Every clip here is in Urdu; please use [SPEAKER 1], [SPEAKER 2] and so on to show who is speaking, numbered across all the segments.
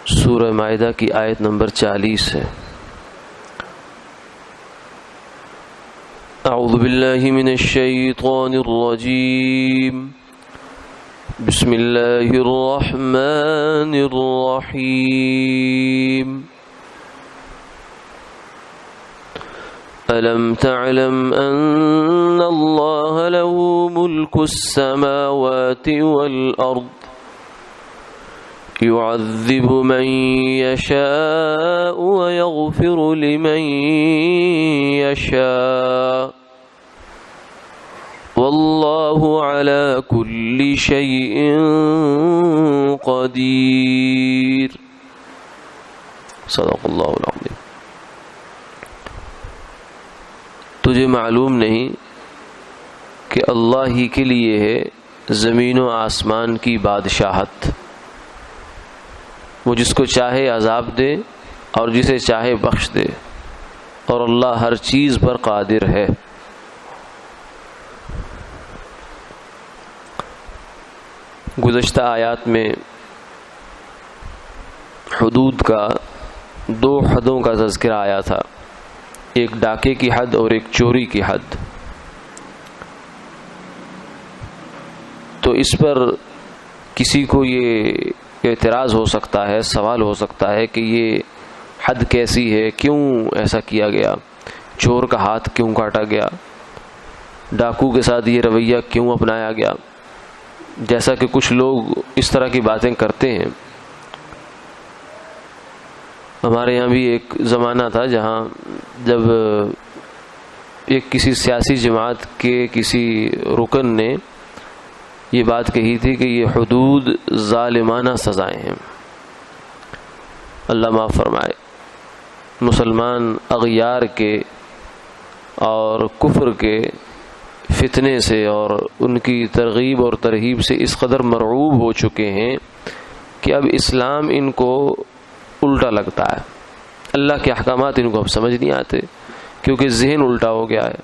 [SPEAKER 1] سورہ مائدہ کی آیت نمبر 40 ہے۔ اعوذ باللہ من الشیطان الرجیم، بسم اللہ الرحمن الرحیم۔ ألم تعلم أن الله له ملك السماوات والأرض يعذب من يشاء ويغفر لمن يشاء والله على كل شيء قدير۔ صدق اللہ العظیم۔ تجھے معلوم نہیں کہ اللہ ہی کے لیے ہے زمین و آسمان کی بادشاہت، وہ جس کو چاہے عذاب دے اور جسے چاہے بخش دے، اور اللہ ہر چیز پر قادر ہے۔ گزشتہ آیات میں حدود کا دو حدوں کا تذکرہ آیا تھا، ایک ڈاکے کی حد اور ایک چوری کی حد۔ تو اس پر کسی کو یہ اعتراض ہو سکتا ہے، سوال ہو سکتا ہے کہ یہ حد کیسی ہے، کیوں ایسا کیا گیا، چور کا ہاتھ کیوں کاٹا گیا، ڈاکو کے ساتھ یہ رویہ کیوں اپنایا گیا، جیسا کہ کچھ لوگ اس طرح کی باتیں کرتے ہیں۔ ہمارے یہاں بھی ایک زمانہ تھا جہاں جب ایک کسی سیاسی جماعت کے کسی رکن نے یہ بات کہی تھی کہ یہ حدود ظالمانہ سزائیں ہیں، اللہ معاف فرمائے۔ مسلمان اغیار کے اور کفر کے فتنے سے اور ان کی ترغیب اور ترہیب سے اس قدر مرعوب ہو چکے ہیں کہ اب اسلام ان کو الٹا لگتا ہے، اللہ کے احکامات ان کو اب سمجھ نہیں آتے، کیونکہ ذہن الٹا ہو گیا ہے۔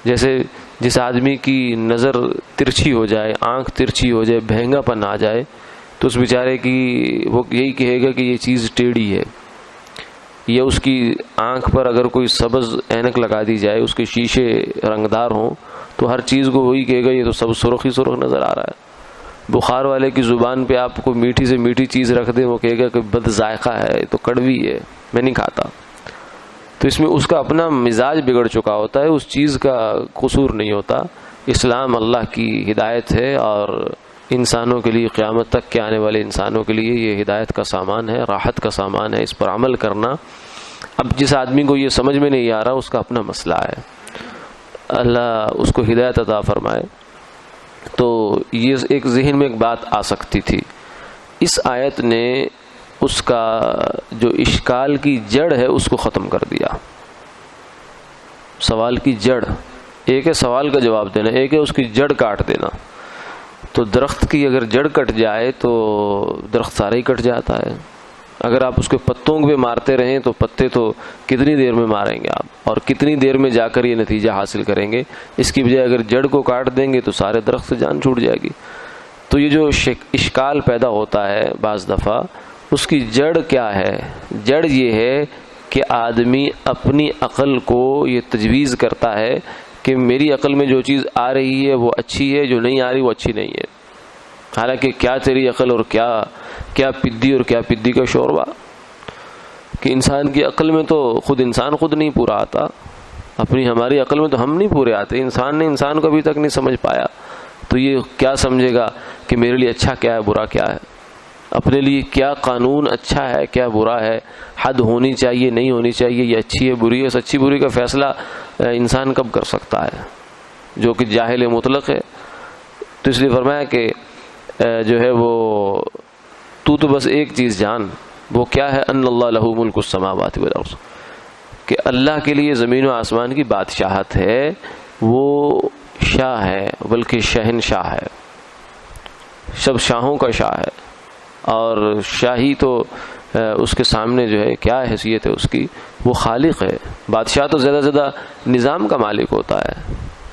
[SPEAKER 1] جیسے جس آدمی کی نظر ترچھی ہو جائے، آنکھ ترچھی ہو جائے، بہنگا پن آ جائے، تو اس بیچارے کی وہ یہی کہے گا کہ یہ چیز ٹیڑھی ہے، یا اس کی آنکھ پر اگر کوئی سبز اینک لگا دی جائے، اس کے شیشے رنگدار ہوں، تو ہر چیز کو وہی کہے گا یہ تو سب سرخ ہی سرخ نظر آ رہا ہے۔ بخار والے کی زبان پہ آپ کو میٹھی سے میٹھی چیز رکھ دیں، وہ کہے گا کہ بد ذائقہ ہے، تو کڑوی ہے، میں نہیں کھاتا۔ تو اس میں اس کا اپنا مزاج بگڑ چکا ہوتا ہے، اس چیز کا قصور نہیں ہوتا۔ اسلام اللہ کی ہدایت ہے، اور انسانوں کے لیے، قیامت تک کے آنے والے انسانوں کے لیے یہ ہدایت کا سامان ہے، راحت کا سامان ہے، اس پر عمل کرنا۔ اب جس آدمی کو یہ سمجھ میں نہیں آ رہا، اس کا اپنا مسئلہ ہے، اللہ اس کو ہدایت عطا فرمائے۔ تو یہ ایک ذہن میں ایک بات آ سکتی تھی، اس آیت نے اس کا جو اشکال کی جڑ ہے اس کو ختم کر دیا۔ سوال کی جڑ ایک ہے، سوال کا جواب دینا ایک ہے، اس کی جڑ کاٹ دینا۔ تو درخت کی اگر جڑ کٹ جائے تو درخت سارا ہی کٹ جاتا ہے۔ اگر آپ اس کے پتوں پہ مارتے رہیں تو پتے تو کتنی دیر میں ماریں گے آپ، اور کتنی دیر میں جا کر یہ نتیجہ حاصل کریں گے۔ اس کی بجائے اگر جڑ کو کاٹ دیں گے تو سارے درخت سے جان چھوٹ جائے گی۔ تو یہ جو اشکال پیدا ہوتا ہے بعض دفعہ، اس کی جڑ کیا ہے؟ جڑ یہ ہے کہ آدمی اپنی عقل کو یہ تجویز کرتا ہے کہ میری عقل میں جو چیز آ رہی ہے وہ اچھی ہے، جو نہیں آ رہی وہ اچھی نہیں ہے، حالانکہ کیا تیری عقل اور کیا پدی اور کیا پدی کا شوربہ، کہ انسان کی عقل میں تو انسان خود نہیں پورا آتا، ہماری عقل میں تو ہم نہیں پورے آتے، انسان نے انسان کو ابھی تک نہیں سمجھ پایا، تو یہ کیا سمجھے گا کہ میرے لیے اچھا کیا ہے، برا کیا ہے، اپنے لیے کیا قانون اچھا ہے کیا برا ہے، حد ہونی چاہیے نہیں ہونی چاہیے، یہ اچھی ہے بری ہے، اس اچھی بری کا فیصلہ انسان کب کر سکتا ہے جو کہ جاہل مطلق ہے۔ تو اس لیے فرمایا کہ جو ہے وہ تو بس ایک چیز جان، وہ کیا ہے، ان اللہ لہ ملک السماوات والارض، کہ اللہ کے لیے زمین و آسمان کی بادشاہت ہے، وہ شاہ ہے، بلکہ شہنشاہ ہے، سب شاہوں کا شاہ ہے، اور شاہی تو اس کے سامنے جو ہے کیا حیثیت ہے اس کی، وہ خالق ہے۔ بادشاہ تو زیادہ سے زیادہ نظام کا مالک ہوتا ہے،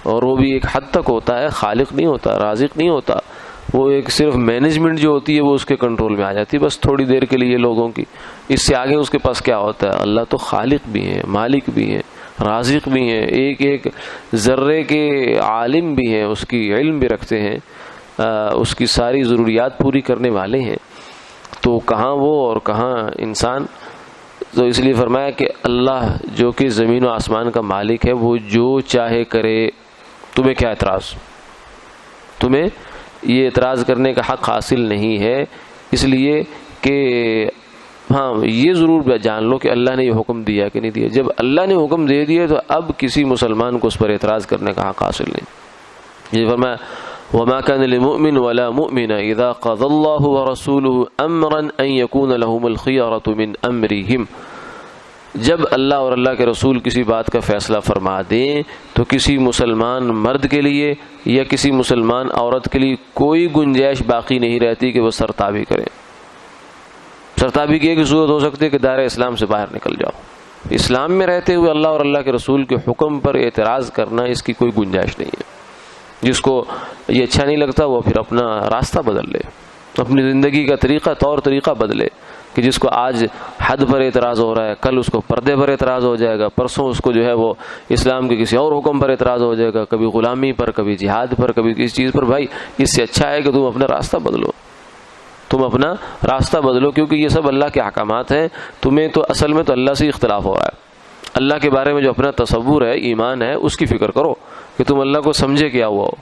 [SPEAKER 1] اور وہ بھی ایک حد تک ہوتا ہے، خالق نہیں ہوتا، رازق نہیں ہوتا۔ وہ ایک صرف مینجمنٹ جو ہوتی ہے وہ اس کے کنٹرول میں آ جاتی ہے بس تھوڑی دیر کے لیے لوگوں کی. اس سے آگے اس کے پاس کیا ہوتا ہے؟ اللہ تو خالق بھی ہیں، مالک بھی ہیں، رازق بھی ہیں، ایک ایک ذرے کے عالم بھی ہیں، اس کی علم بھی رکھتے ہیں، اس کی ساری ضروریات پوری کرنے والے ہیں. تو کہاں وہ اور کہاں انسان؟ تو اس لیے فرمایا کہ اللہ جو کہ زمین و آسمان کا مالک ہے وہ جو چاہے کرے. تمہیں کیا اعتراض؟ تمہیں یہ اعتراض کرنے کا حق حاصل نہیں ہے، اس لیے کہ ہاں یہ ضرور جان لو کہ اللہ نے یہ حکم دیا کہ نہیں دیا. جب اللہ نے حکم دے دیا تو اب کسی مسلمان کو اس پر اعتراض کرنے کا حق حاصل نہیں. یہ فرمایا وما كان لمؤمن ولا مؤمنة إذا قضى الله ورسوله أمرا أن يكون لهم الخيرة من أمرهم. جب اللہ اور اللہ کے رسول کسی بات کا فیصلہ فرما دیں تو کسی مسلمان مرد کے لیے یا کسی مسلمان عورت کے لیے کوئی گنجائش باقی نہیں رہتی کہ وہ سرتابی کریں. سرتابی کی ایک صورت ہو سکتی ہے کہ دائرہ اسلام سے باہر نکل جاؤ. اسلام میں رہتے ہوئے اللہ اور اللہ کے رسول کے حکم پر اعتراض کرنا اس کی کوئی گنجائش نہیں ہے. جس کو یہ اچھا نہیں لگتا وہ پھر اپنا راستہ بدل لے، اپنی زندگی کا طور طریقہ بدلے. کہ جس کو آج حد پر اعتراض ہو رہا ہے کل اس کو پردے پر اعتراض ہو جائے گا، پرسوں اس کو جو ہے وہ اسلام کے کسی اور حکم پر اعتراض ہو جائے گا، کبھی غلامی پر، کبھی جہاد پر، کبھی کسی چیز پر. بھائی اس سے اچھا ہے کہ تم اپنا راستہ بدلو، تم اپنا راستہ بدلو، کیونکہ یہ سب اللہ کے احکامات ہیں. تمہیں تو اصل میں تو اللہ سے اختلاف ہو رہا ہے. اللہ کے بارے میں جو اپنا تصور ہے، ایمان ہے، اس کی فکر کرو کہ تم اللہ کو سمجھے کیا ہوا ہو.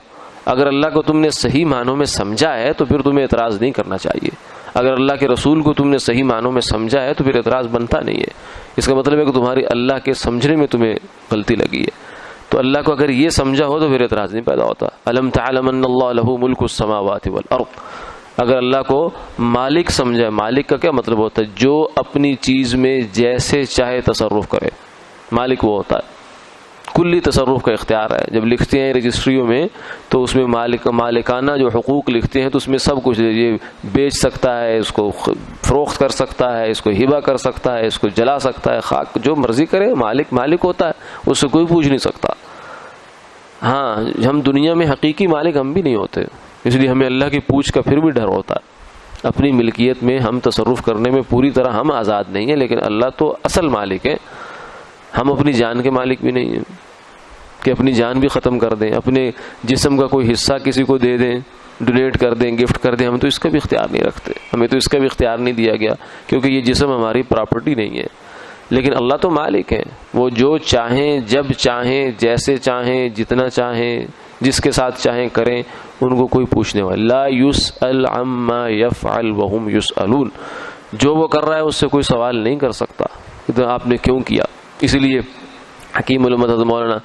[SPEAKER 1] اگر اللہ کو تم نے صحیح معنوں میں سمجھا ہے تو پھر تمہیں اعتراض نہیں کرنا چاہیے. اگر اللہ کے رسول کو تم نے صحیح معنوں میں سمجھا ہے تو پھر اعتراض بنتا نہیں ہے. اس کا مطلب ہے کہ تمہاری اللہ کے سمجھنے میں تمہیں غلطی لگی ہے. تو اللہ کو اگر یہ سمجھا ہو تو پھر اعتراض نہیں پیدا ہوتا. الم تعلم ان اللہ لہ ملک السماوات والارض. اگر اللہ کو مالک سمجھا، مالک کا کیا مطلب ہوتا ہے؟ جو اپنی چیز میں جیسے چاہے تصرف کرے. مالک وہ ہوتا ہے کلی تصرف کا اختیار ہے. جب لکھتے ہیں رجسٹریوں میں تو اس میں مالکانہ جو حقوق لکھتے ہیں تو اس میں سب کچھ یہ بیچ سکتا ہے، اس کو فروخت کر سکتا ہے، اس کو ہبہ کر سکتا ہے، اس کو جلا سکتا ہے، خاک جو مرضی کرے. مالک ہوتا ہے، اس سے کوئی پوچھ نہیں سکتا. ہاں ہم دنیا میں حقیقی مالک ہم بھی نہیں ہوتے، اس لیے ہمیں اللہ کی پوچھ کا پھر بھی ڈر ہوتا ہے. اپنی ملکیت میں ہم تصرف کرنے میں پوری طرح ہم آزاد نہیں ہیں، لیکن اللہ تو اصل مالک ہے. ہم اپنی جان کے مالک بھی نہیں ہیں کہ اپنی جان بھی ختم کر دیں، اپنے جسم کا کوئی حصہ کسی کو دے دیں، ڈونیٹ کر دیں، گفٹ کر دیں. ہم تو اس کا بھی اختیار نہیں رکھتے، ہمیں تو اس کا بھی اختیار نہیں دیا گیا کیونکہ یہ جسم ہماری پراپرٹی نہیں ہے. لیکن اللہ تو مالک ہیں، وہ جو چاہیں، جب چاہیں، جیسے چاہیں، جتنا چاہیں، جس کے ساتھ چاہیں کریں، ان کو کوئی پوچھنے والا. لا یسأل عما یفعل وهم یسألون. جو وہ کر رہا ہے اس سے کوئی سوال نہیں کر سکتا کہ آپ نے کیوں کیا. اس لیے حکیم علامہ حضرت مولانا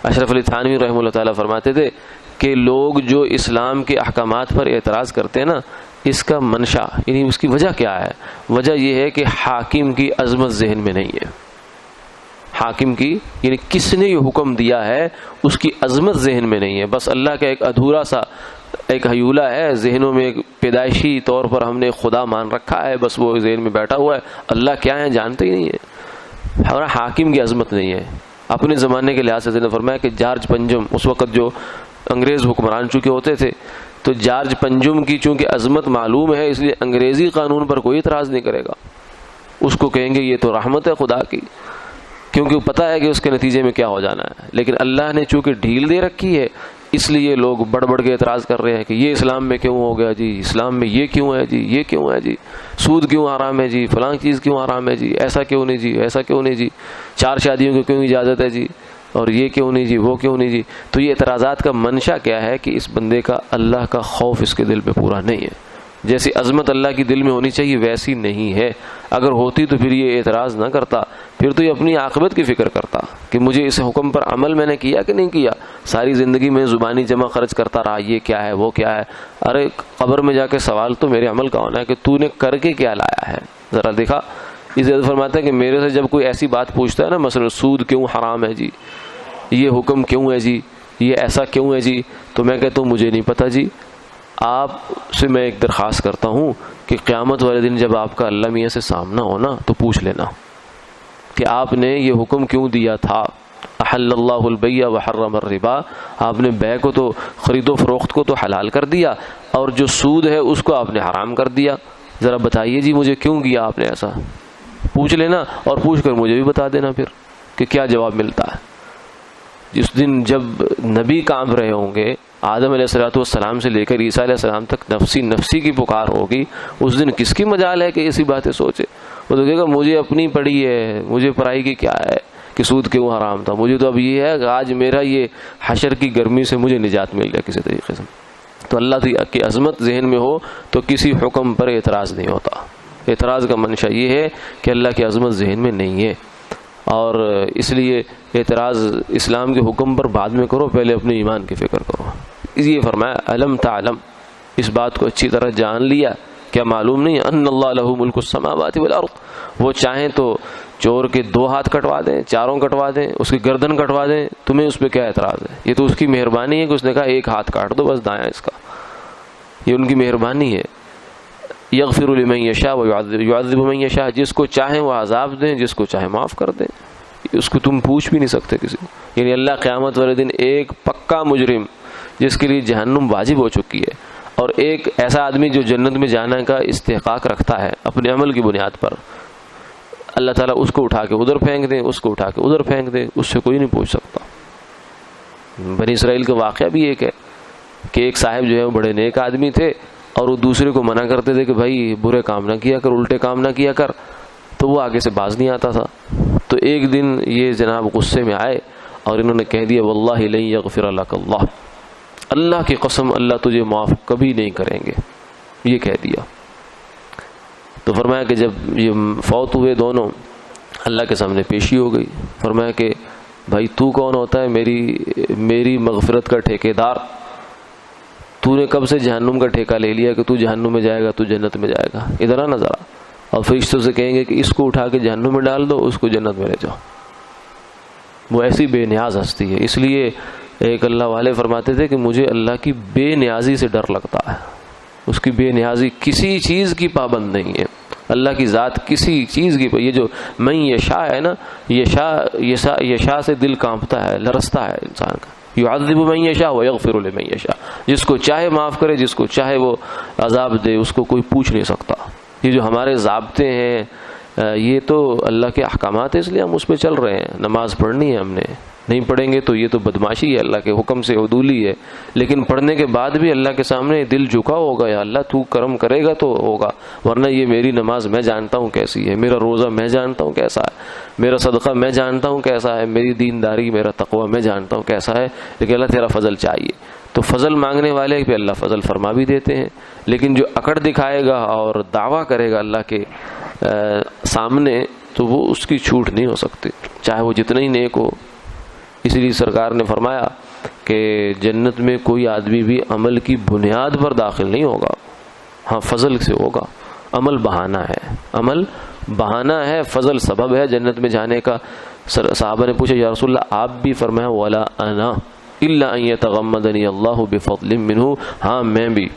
[SPEAKER 1] اشرف علی تھانوی رحمہ اللہ تعالیٰ فرماتے تھے کہ لوگ جو اسلام کے احکامات پر اعتراض کرتے ہیں نا، اس کا منشا یعنی اس کی وجہ کیا ہے؟ وجہ یہ ہے کہ حاکم کی عظمت ذہن میں نہیں ہے. حاکم کی یعنی کس نے یہ حکم دیا ہے اس کی عظمت ذہن میں نہیں ہے. بس اللہ کا ایک ادھورا سا ایک حیولہ ہے ذہنوں میں، ایک پیدائشی طور پر ہم نے خدا مان رکھا ہے، بس وہ ذہن میں بیٹھا ہوا ہے. اللہ کیا ہے جانتے ہی نہیں ہے. ہمارا حاکم کی عظمت نہیں ہے. اپنے زمانے کے لحاظ سے فرمایا کہ جارج پنجم اس وقت جو انگریز حکمران چونکہ ہوتے تھے تو جارج پنجم کی چونکہ عظمت معلوم ہے اس لیے انگریزی قانون پر کوئی اعتراض نہیں کرے گا. اس کو کہیں گے یہ تو رحمت ہے خدا کی، کیونکہ وہ پتہ ہے کہ اس کے نتیجے میں کیا ہو جانا ہے. لیکن اللہ نے چونکہ ڈھیل دے رکھی ہے اس لیے لوگ بڑھ بڑھ کے اعتراض کر رہے ہیں کہ یہ اسلام میں کیوں ہو گیا جی، اسلام میں یہ کیوں ہے جی، یہ کیوں ہے جی، سود کیوں حرام ہے جی، فلاں چیز کیوں حرام ہے جی، ایسا کیوں نہیں جی، ایسا کیوں نہیں جی، 4 شادیوں کی کیوں اجازت ہے جی، اور یہ کیوں نہیں جی، وہ کیوں نہیں جی. تو یہ اعتراضات کا منشا کیا ہے کہ اس بندے کا اللہ کا خوف اس کے دل میں پورا نہیں ہے. جیسی عظمت اللہ کی دل میں ہونی چاہیے ویسی نہیں ہے. اگر ہوتی تو پھر یہ اعتراض نہ کرتا، پھر تو یہ اپنی عاقبت کی فکر کرتا کہ مجھے اس حکم پر عمل میں نے کیا کہ نہیں کیا. ساری زندگی میں زبانی جمع خرچ کرتا رہا، یہ کیا ہے وہ کیا ہے. ارے قبر میں جا کے سوال تو میرے عمل کا ہونا ہے کہ تو نے کر کے کیا لایا ہے، ذرا دیکھا. اس لیے فرماتا ہے کہ میرے سے جب کوئی ایسی بات پوچھتا ہے نا، مثلا سود کیوں حرام ہے جی، یہ حکم کیوں ہے جی، یہ ایسا کیوں ہے جی، تو میں کہتا ہوں مجھے نہیں پتہ جی. آپ سے میں ایک درخواست کرتا ہوں کہ قیامت والے دن جب آپ کا اللہ میاں سے سامنا ہونا تو پوچھ لینا کہ آپ نے یہ حکم کیوں دیا تھا. احل اللہ البیع وحرم الربا، آپ نے بیع کو تو، خرید و فروخت کو تو حلال کر دیا، اور جو سود ہے اس کو آپ نے حرام کر دیا۔ ذرا بتائیے جی مجھے کیوں کیا آپ نے ایسا؟ پوچھ لینا، اور پوچھ کر مجھے بھی بتا دینا پھر کہ کیا جواب ملتا ہے۔ جس دن جب نبی کانپ رہے ہوں گے، آدم علیہ السلام سے لے کر عیسیٰ علیہ السلام تک نفسی نفسی کی پکار ہوگی، اس دن کس کی مجال ہے کہ ایسی باتیں سوچے؟ وہ تو کہے گا مجھے اپنی پڑی ہے، مجھے پرائی کی کیا ہے کہ سود کیوں حرام تھا، مجھے تو اب یہ ہے کہ آج میرا یہ حشر کی گرمی سے مجھے نجات مل جائے کسی طریقے سے۔ تو اللہ کی عظمت ذہن میں ہو تو کسی حکم پر اعتراض نہیں ہوتا۔ اعتراض کا منشا یہ ہے کہ اللہ کی عظمت ذہن میں نہیں ہے، اور اس لیے اعتراض اسلام کے حکم پر بعد میں کرو، پہلے اپنے ایمان کی فکر کرو۔ یہ فرمایا علم تعلم، اس بات کو اچھی طرح جان لیا، کیا معلوم نہیں ان اللہ لہ ملک السماوات والارض، وہ چاہیں تو چور کے 2 ہاتھ کٹوا دیں، 4 کٹوا دیں، اس کی گردن کٹوا دیں، تمہیں اس پہ کیا اعتراض ہے؟ یہ تو اس کی مہربانی ہے کہ اس نے کہا 1 ہاتھ کاٹ دو بس دایاں اس کا، یہ ان کی مہربانی ہے۔ یغفر لمن یشاء ویعذب من یشاء، جس کو چاہیں وہ عذاب دیں، جس کو چاہیں معاف کر دیں، اس کو تم پوچھ بھی نہیں سکتے کسی کو۔ یعنی اللہ قیامت والے دن ایک پکا مجرم جس کے لیے جہنم واجب ہو چکی ہے، اور ایک ایسا آدمی جو جنت میں جانے کا استحقاق رکھتا ہے اپنے عمل کی بنیاد پر، اللہ تعالیٰ اس کو اٹھا کے ادھر پھینک دے، اس کو اٹھا کے ادھر پھینک دے، اس سے کوئی نہیں پوچھ سکتا۔ بنی اسرائیل کا واقعہ بھی ایک ہے کہ ایک صاحب جو ہے وہ بڑے نیک آدمی تھے، اور وہ دوسرے کو منع کرتے تھے کہ بھائی برے کام نہ کیا کر، الٹے کام نہ کیا کر، تو وہ آگے سے باز نہیں آتا تھا۔ تو ایک دن یہ جناب غصے میں آئے اور انہوں نے کہہ دیا واللہ لن یغفر لک اللہ، اللہ کی قسم اللہ تجھے معاف کبھی نہیں کریں گے، یہ کہہ دیا۔ تو فرمایا کہ جب یہ فوت ہوئے دونوں، اللہ کے سامنے پیشی ہو گئی، فرمایا کہ بھائی تو کون ہوتا ہے میری مغفرت کا ٹھیکیدار؟ تو نے کب سے جہنم کا ٹھیکہ لے لیا کہ تو جہنم میں جائے گا، تو جنت میں جائے گا؟ ادھر آ نظر آ۔ اور فرشتوں سے کہیں گے کہ اس کو اٹھا کے جہنم میں ڈال دو، اس کو جنت میں لے جاؤ۔ وہ ایسی بے نیاز ہستی ہے۔ اس لیے ایک اللہ والے فرماتے تھے کہ مجھے اللہ کی بے نیازی سے ڈر لگتا ہے۔ اس کی بے نیازی، کسی چیز کی پابند نہیں ہے اللہ کی ذات، کسی چیز کی۔ یہ جو من یشاء ہے نا، یشاء سے دل کانپتا ہے، لرزتا ہے انسان کا۔ یعذب من یشاء ویغفر لمن یشاء، جس کو چاہے معاف کرے، جس کو چاہے وہ عذاب دے، اس کو کوئی پوچھ نہیں سکتا۔ یہ جو ہمارے ضابطے ہیں یہ تو اللہ کے احکامات ہیں، اس لیے ہم اس پہ چل رہے ہیں۔ نماز پڑھنی ہے ہم نے، نہیں پڑھیں گے تو یہ تو بدماشی ہے، اللہ کے حکم سے عدولی ہے۔ لیکن پڑھنے کے بعد بھی اللہ کے سامنے دل جھکا ہوگا، یا اللہ تو کرم کرے گا تو ہوگا، ورنہ یہ میری نماز میں جانتا ہوں کیسی ہے، میرا روزہ میں جانتا ہوں کیسا ہے، میرا صدقہ میں جانتا ہوں کیسا ہے، میری دینداری، میرا تقوی میں جانتا ہوں کیسا ہے، لیکن اللہ تیرا فضل چاہیے۔ تو فضل مانگنے والے پہ اللہ فضل فرما بھی دیتے ہیں، لیکن جو اکڑ دکھائے گا اور دعویٰ کرے گا اللہ کے سامنے تو وہ اس کی چھوٹ نہیں ہو سکتی، چاہے وہ جتنا ہی نیک ہو۔ اس لیے سرکار نے فرمایا کہ جنت میں کوئی آدمی بھی عمل کی بنیاد پر داخل نہیں ہوگا، ہاں فضل سے ہوگا۔ عمل بہانہ ہے، عمل بہانہ ہے، فضل سبب ہے جنت میں جانے کا۔ صحابہ نے پوچھا یا رسول اللہ آپ بھی؟ فرمایا ولا انا الا ان يتغمدني الله بفضل منه، ہاں میں بھی،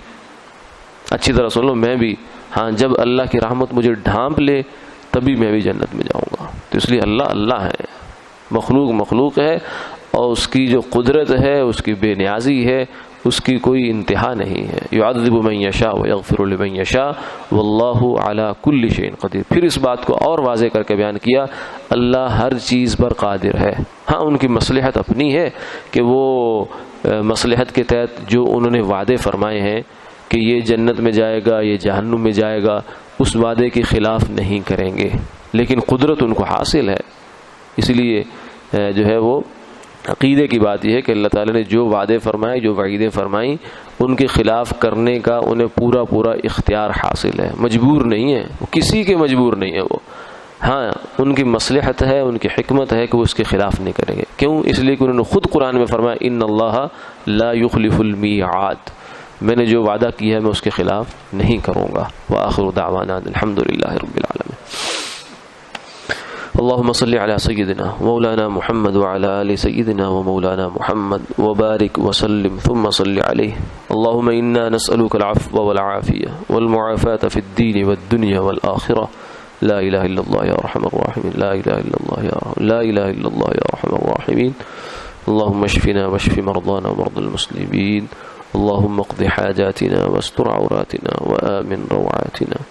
[SPEAKER 1] اچھی طرح سن لو، میں بھی، ہاں جب اللہ کی رحمت مجھے ڈھانپ لے تبھی میں بھی جنت میں جاؤں گا۔ تو اس لیے اللہ اللہ ہے، مخلوق مخلوق ہے، اور اس کی جو قدرت ہے، اس کی بے نیازی ہے، اس کی کوئی انتہا نہیں ہے۔ یعذب من یشاء ویغفر لمن یشاء واللہ علی کل شیء قدیر۔ پھر اس بات کو اور واضح کر کے بیان کیا، اللہ ہر چیز پر قادر ہے۔ ہاں ان کی مصلحت اپنی ہے کہ وہ مصلحت کے تحت جو انہوں نے وعدے فرمائے ہیں کہ یہ جنت میں جائے گا، یہ جہنم میں جائے گا، اس وعدے کے خلاف نہیں کریں گے، لیکن قدرت ان کو حاصل ہے۔ اس لیے جو ہے وہ عقیدے کی بات یہ ہے کہ اللہ تعالیٰ نے جو وعدے فرمائے، جو وعیدیں فرمائیں، ان کے خلاف کرنے کا انہیں پورا پورا اختیار حاصل ہے، مجبور نہیں ہے، وہ کسی کے مجبور نہیں ہے وہ۔ ہاں ان کی مصلحت ہے، ان کی حکمت ہے کہ وہ اس کے خلاف نہیں کریں گے۔ کیوں؟ اس لیے کہ انہوں نے خود قرآن میں فرمایا ان اللہ لا یخلف المیعاد، میں نے جو وعدہ کیا ہے میں اس کے خلاف نہیں کروں گا۔ وآخر دعوانا الحمد للہ رب العالمین۔ اللهم صل على سيدنا مولانا محمد وعلى آل سيدنا ومولانا محمد وبارك وسلم ثم صل عليه اللهم إنا نسألك العفو والعافية والمعافاة في الدين والدنيا والآخرة لا الہ الا اللہ یا ارحم الراحمین، لا الہ الا اللہ یا لا الہ الا اللہ یا ارحم الراحمین. اللهم اشفنا واشف مرضانا ومرضى المسلمين. اللهم اقض حاجاتنا واستر عوراتنا وآمن روعاتنا.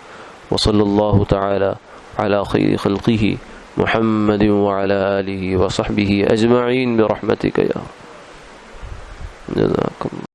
[SPEAKER 1] وصلى الله تعالى على خير خلقه محمد وعلى آله وصحبه أجمعين برحمتك يا رب. جزاكم